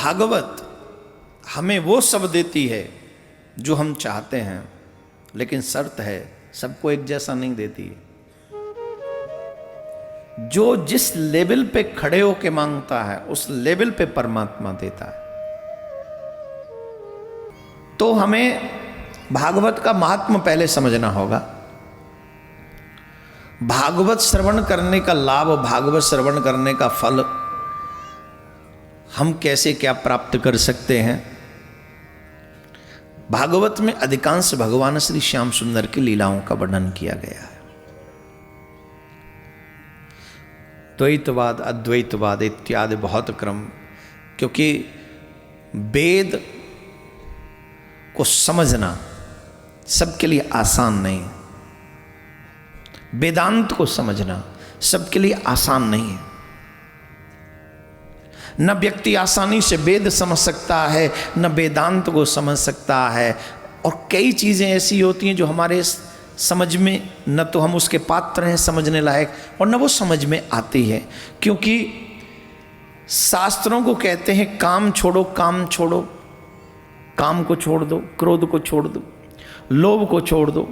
भागवत हमें वो सब देती है जो हम चाहते हैं, लेकिन शर्त है सबको एक जैसा नहीं देती। जो जिस लेवल पे खड़े होके मांगता है उस लेवल पे परमात्मा देता है। तो हमें भागवत का महात्म पहले समझना होगा। भागवत श्रवण करने का लाभ, भागवत श्रवण करने का फल हम कैसे क्या प्राप्त कर सकते हैं। भागवत में अधिकांश भगवान श्री श्याम सुंदर की लीलाओं का वर्णन किया गया है। द्वैतवाद, अद्वैतवाद इत्यादि बहुत क्रम, क्योंकि वेद को समझना सबके लिए आसान नहीं है। वेदांत को समझना सबके लिए आसान नहीं है। न व्यक्ति आसानी से वेद समझ सकता है, न वेदांत को समझ सकता है। और कई चीज़ें ऐसी होती हैं जो हमारे समझ में, न तो हम उसके पात्र हैं समझने लायक, और न वो समझ में आती है। क्योंकि शास्त्रों को कहते हैं काम छोड़ो, काम छोड़ो, काम को छोड़ दो, क्रोध को छोड़ दो, लोभ को छोड़ दो।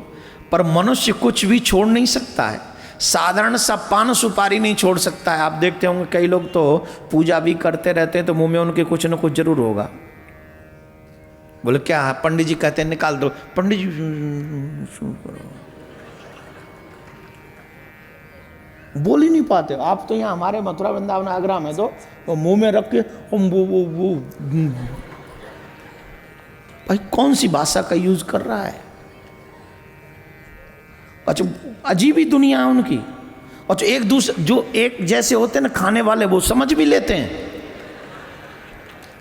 पर मनुष्य कुछ भी छोड़ नहीं सकता है। साधारण सा पान सुपारी नहीं छोड़ सकता है। आप देखते होंगे कई लोग तो पूजा भी करते रहते हैं तो मुंह में उनके कुछ न कुछ जरूर होगा। बोले क्या है? पंडित जी कहते हैं निकाल दो। पंडित जी बोल ही नहीं पाते। आप तो यहाँ हमारे मथुरा वृंदावन आगरा में तो मुंह में रख के वो भाई कौन सी भाषा का यूज कर रहा है। अच्छा, अजीब ही दुनिया है उनकी। और एक दूसरे जो एक जैसे होते हैं ना खाने वाले, वो समझ भी लेते हैं।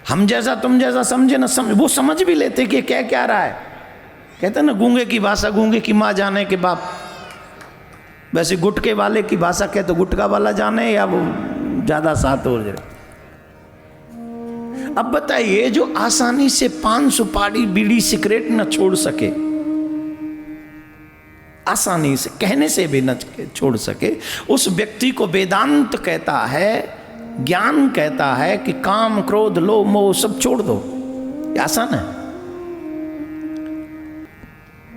हम जैसा तुम जैसा समझे ना समझ, वो समझ भी लेते कि क्या क्या रहा है। कहते हैं ना गूंगे की भाषा गूंगे की माँ जाने के बाप। वैसे गुटके वाले की भाषा कहे तो गुटका वाला जाने, या वो ज्यादा साथ हो जाए। अब बताइए, जो आसानी से पान सुपारी बीड़ी सिगरेट न छोड़ सके, आसानी से कहने से भी न छोड़ सके, उस व्यक्ति को वेदांत कहता है, ज्ञान कहता है कि काम क्रोध लोभ मोह सब छोड़ दो। ये आसान है।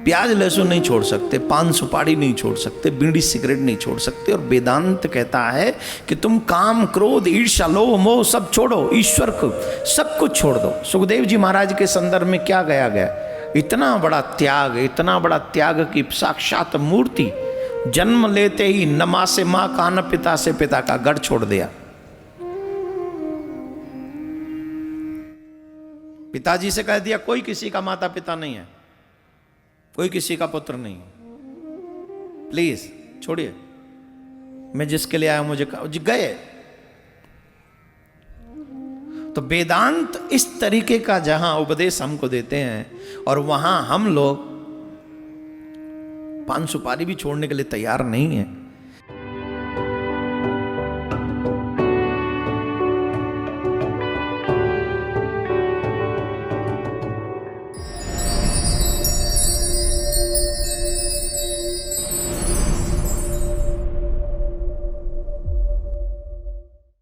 प्याज लहसुन नहीं छोड़ सकते, पान सुपारी नहीं छोड़ सकते, बीड़ी सिगरेट नहीं छोड़ सकते। और वेदांत कहता है कि तुम काम क्रोध ईर्ष्या लोभ मोह सब छोड़ो, ईश्वर को सब कुछ छोड़ दो। सुखदेव जी महाराज के संदर्भ में क्या गया गया? इतना बड़ा त्याग, इतना बड़ा त्याग की साक्षात मूर्ति। जन्म लेते ही न मां से मां का, न पिता से पिता का, घर छोड़ दिया। पिताजी से कह दिया कोई किसी का माता पिता नहीं है, कोई किसी का पुत्र नहीं है, प्लीज छोड़िए, मैं जिसके लिए आया मुझे गए। तो वेदांत इस तरीके का जहां उपदेश हमको देते हैं, और वहां हम लोग पान सुपारी भी छोड़ने के लिए तैयार नहीं है।